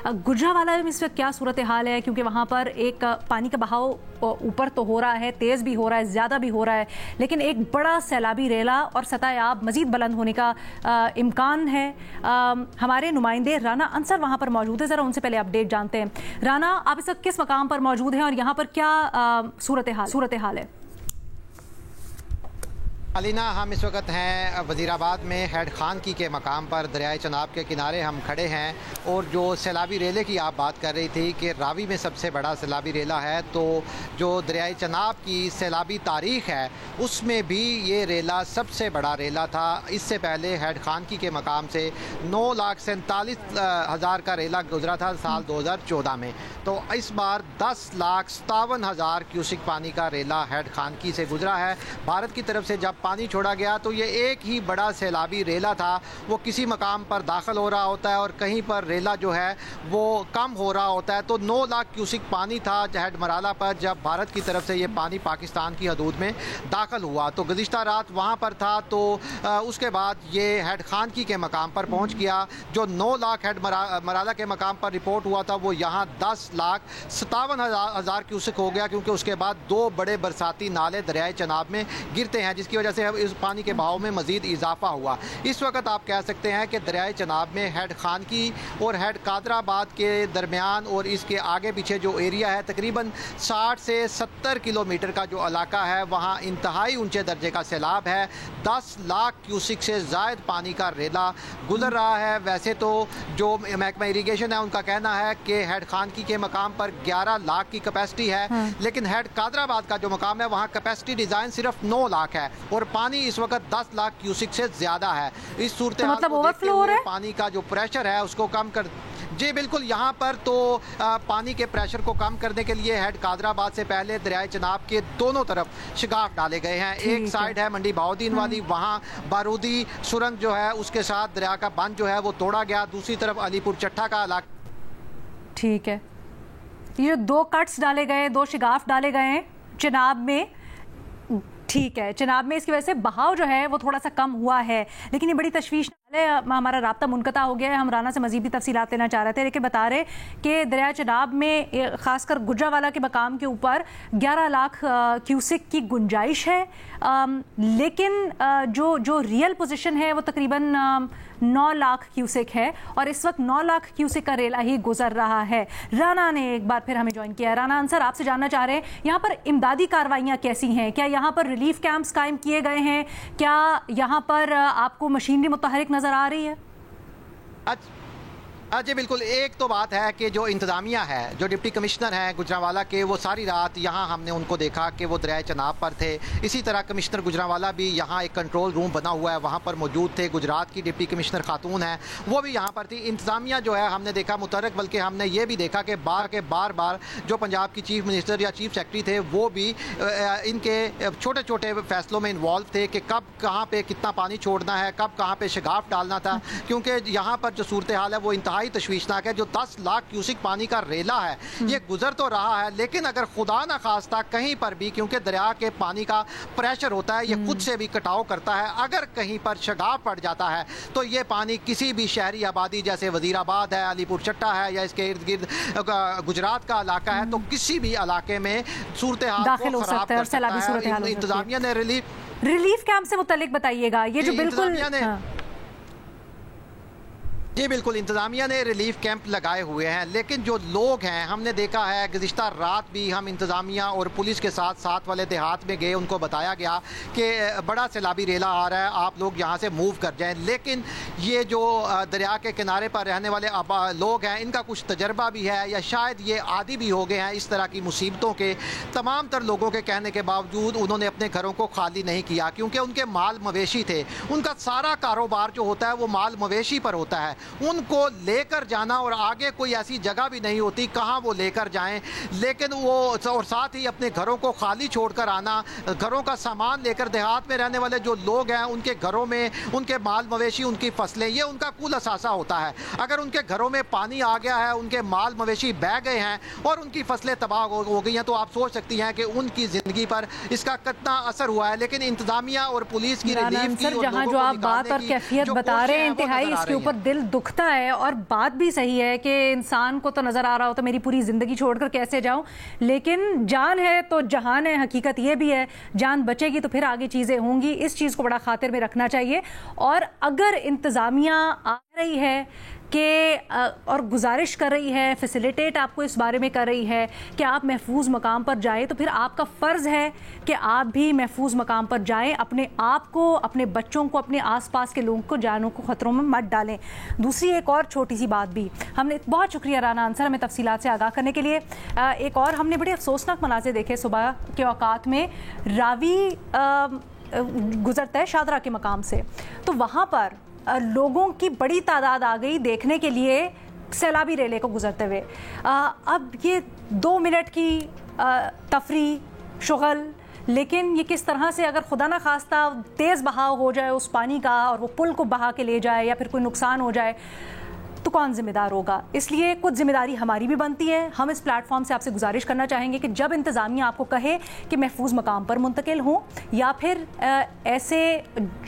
गुजरांवाला में इस वक्त क्या सूरत हाल है, क्योंकि वहाँ पर एक पानी का बहाव ऊपर तो हो रहा है, तेज़ भी हो रहा है, ज़्यादा भी हो रहा है, लेकिन एक बड़ा सैलाबी रेला और सतह आब मज़ीद बुलंद होने का इम्कान है। हमारे नुमाइंदे राना अंसर वहाँ पर मौजूद है, ज़रा उनसे पहले अपडेट जानते हैं। राना, आप इस वक्त किस मकाम पर मौजूद हैं और यहाँ पर क्या सूरत हाल है? अलीना, हम इस वक्त हैं वज़ीराबाद में हेड खान की के मकाम पर, दरियाए चनाब के किनारे हम खड़े हैं। और जो सैलाबी रेले की आप बात कर रही थी कि रावी में सबसे बड़ा सैलाबी रेला है, तो जो दरियाए चनाब की सैलाबी तारीख़ है उसमें भी ये रेला सबसे बड़ा रेला था। इससे पहले हेड खान की के मकाम से 9,47,000 का रेला गुजरा था साल 2014 में। तो इस बार 10,57,000 क्यूसिक पानी का रेला हेड खान की से गुजरा है। भारत की तरफ से जब पानी छोड़ा गया तो ये एक ही बड़ा सैलाबी रेला था। वो किसी मकाम पर दाखिल हो रहा होता है और कहीं पर रेला जो है वो कम हो रहा होता है। तो 9 लाख क्यूसिक पानी था हेड मराला पर जब भारत की तरफ से ये पानी पाकिस्तान की हदूद में दाखिल हुआ। तो गुज़िश्ता रात वहाँ पर था, तो उसके बाद ये हेड खान की के मकाम पर पहुँच गया। जो 9 लाख हेड मराला के मकाम पर रिपोर्ट हुआ था वो यहाँ 10,57,000 क्यूसिक हो गया, क्योंकि उसके बाद 2 बड़े बरसाती नाले दरियाए चनाब में गिरते हैं, जिसकी वजह से अब इस पानी के बहाव में मज़ीद इजाफा हुआ। इस वक्त आप कह सकते हैं कि दरियाए चनाब में हेड खान की और हेड कादराबाद के दरमियान और इसके आगे पीछे जो एरिया है तकरीबन 60 से 70 किलोमीटर का जो इलाका है, वहाँ इंतहाई ऊंचे दर्जे का सैलाब है। 10 लाख क्यूसिक से ज़ायद पानी का रेला गुजर रहा है। वैसे तो जो महकमा इरीगेशन है उनका कहना है कि हेड खान की के मकाम पर 11 लाख की कैपेसिटी है, लेकिन हेड कादराबाद का जो मकाम है वहाँ कैपेसिटी डिज़ाइन सिर्फ 9 लाख है और पानी इस वक्त 10 लाख क्यूसिक से ज़्यादा है। इस सूरत हाल को देखते हुए पानी का जो प्रेशर है उसको कम कर जी बिल्कुल, यहाँ पर तो पानी के प्रेशर को कम करने के लिए हेड कादराबाद से पहले दरियाए चनाब के दोनों तरफ शिगाफ डाले गए हैं। एक साइड है मंडी बहाउद्दीन वाली, वहाँ बारूदी सुरंग जो है उसके साथ दरिया का बंद जो है वो तोड़ा गया। दूसरी तरफ अलीपुर चट्टा का इलाका। ठीक है, ये 2 कट्स डाले गए, 2 शिगाफ डाले गए हैं चनाब में। ठीक है, चनाब में इसकी वजह से बहाव जो है वो थोड़ा सा कम हुआ है, लेकिन ये बड़ी तशवीश है। हमारा राब्ता मुनक़ता हो गया है। हम राना से मज़ीद भी तफसीलात लेना चाह रहे थे, लेकिन बता रहे कि दरिया चनाब में ख़ासकर गुजरांवाला के मकाम के ऊपर 11 लाख क्यूसिक की गुंजाइश है, लेकिन जो रियल पोजीशन है वो तकरीबन 9 लाख क्यूसिक है और इस वक्त 9 लाख क्यूसिक का रेला ही गुजर रहा है। राना ने एक बार फिर हमें ज्वाइन किया। राना अंसर, आपसे जानना चाह रहे हैं यहाँ पर इमदादी कार्रवाइयाँ कैसी हैं? क्या यहाँ पर रिलीफ कैंप्स कायम किए गए हैं? क्या यहाँ पर आपको मशीनरी मुतहरिक नजर आ रही है? जी बिल्कुल, एक तो बात है कि जो इंतज़ामिया है, जो डिप्टी कमिश्नर हैं गुजरांवाला के, वो सारी रात यहाँ हमने उनको देखा कि वो दरियाए चनाब पर थे। इसी तरह कमिश्नर गुजरांवाला भी यहाँ एक कंट्रोल रूम बना हुआ है वहाँ पर मौजूद थे। गुजरात की डिप्टी कमिश्नर खातून हैं वो भी यहाँ पर थी। इंतज़ामिया जो है हमने देखा मुतहरक, बल्कि हमने ये भी देखा कि बार बार जो पंजाब की चीफ मिनिस्टर या चीफ सेक्रेटरी थे वो भी इनके छोटे छोटे फैसलों में इन्वॉल्व थे कि कब कहाँ पर कितना पानी छोड़ना है, कब कहाँ पर शिगाफ डालना था, क्योंकि यहाँ पर जो सूरत हाल है वो इंतहाई तशवीशनाक है। जो 10 लाख क्यूसिक पानी का रेला है ये गुजर तो रहा है, लेकिन अगर खुदा न खास्ता कहीं पर भी, क्योंकि दरिया के पानी का प्रेशर होता है, ये खुद से भी कटाव करता है, अगर कहीं पर शगाफ पड़ जाता है तो ये पानी किसी भी शहरी आबादी जैसे वजीराबाद है, अलीपुर चट्टा है या इसके इर्द गिर्द गुजरात का इलाका है, तो किसी भी इलाके में सूरत हाल को खराब कर सकता है। इंतजामिया ने रिलीफ कैंप से मुतल्लिक बताइएगा, ये जो बिल्कुल जी बिल्कुल, इंतज़ामिया ने रिलीफ कैंप लगाए हुए हैं, लेकिन जो लोग हैं हमने देखा है गुज़िश्ता रात भी हम इंतज़ामिया और पुलिस के साथ वाले देहात में गए, उनको बताया गया कि बड़ा सैलाबी रेला आ रहा है, आप लोग यहाँ से मूव कर जाएं। लेकिन ये जो दरिया के किनारे पर रहने वाले लोग हैं इनका कुछ तजर्बा भी है या शायद ये आदी भी हो गए हैं इस तरह की मुसीबतों के। तमाम तर लोगों के कहने के बावजूद उन्होंने अपने घरों को खाली नहीं किया, क्योंकि उनके माल मवेशी थे, उनका सारा कारोबार जो होता है वो माल मवेशी पर होता है। उनको लेकर जाना और आगे कोई ऐसी जगह भी नहीं होती कहाँ वो लेकर जाएं, लेकिन वो और साथ ही अपने घरों को खाली छोड़कर आना, घरों का सामान लेकर, देहात में रहने वाले जो लोग हैं उनके घरों में उनके माल मवेशी, उनकी फसलें, ये उनका कुल असासा होता है। अगर उनके घरों में पानी आ गया है, उनके माल मवेशी बह गए हैं और उनकी फसलें तबाह हो गई हैं, तो आप सोच सकती हैं कि उनकी ज़िंदगी पर इसका कितना असर हुआ है। लेकिन इंतज़ामिया और पुलिस की रिलीफ की जहाँ जो आप बात और कैफियत बता रहे हैं इंतहाई, इसके ऊपर दिल दुखता है, और बात भी सही है कि इंसान को तो नज़र आ रहा हो तो मेरी पूरी ज़िंदगी छोड़कर कैसे जाऊं, लेकिन जान है तो जहान है। हकीकत ये भी है, जान बचेगी तो फिर आगे चीज़ें होंगी। इस चीज़ को बड़ा खातिर में रखना चाहिए। और अगर इंतज़ामिया आ रही है कि और गुजारिश कर रही है, फैसिलिटेट आपको इस बारे में कर रही है कि आप महफूज मकाम पर जाएं, तो फिर आपका फ़र्ज़ है कि आप भी महफूज मकाम पर जाएं। अपने आप को, अपने बच्चों को, अपने आसपास के लोगों को, जानों को ख़तरों में मत डालें। दूसरी एक और छोटी सी बात भी, हमने बहुत शुक्रिया राना अंसर हमें तफसीलात से आगाह करने के लिए। एक और हमने बड़े अफसोसनाक मनाज़िर देखे सुबह के औकात में। रावी गुजरता है शादरा के मकाम से, तो वहाँ पर लोगों की बड़ी तादाद आ गई देखने के लिए सैलाबी रेले को गुजरते हुए। अब ये 2 मिनट की तफरी शुगल, लेकिन ये किस तरह से अगर खुदा ना खास्ता तेज़ बहाव हो जाए उस पानी का और वो पुल को बहा के ले जाए या फिर कोई नुकसान हो जाए, तो कौन जिम्मेदार होगा? इसलिए कुछ जिम्मेदारी हमारी भी बनती है। हम इस प्लेटफॉर्म से आपसे गुजारिश करना चाहेंगे कि जब इंतज़ामिया आपको कहे कि महफूज मकाम पर मुंतकिल हों या फिर ऐसे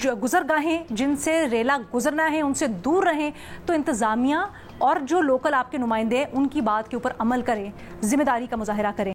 गुजरगाहें जिनसे रेला गुजरना है उनसे दूर रहें, तो इंतज़ामिया और जो लोकल आपके नुमाइंदे उनकी बात के ऊपर अमल करें, जिम्मेदारी का मुजाहरा करें।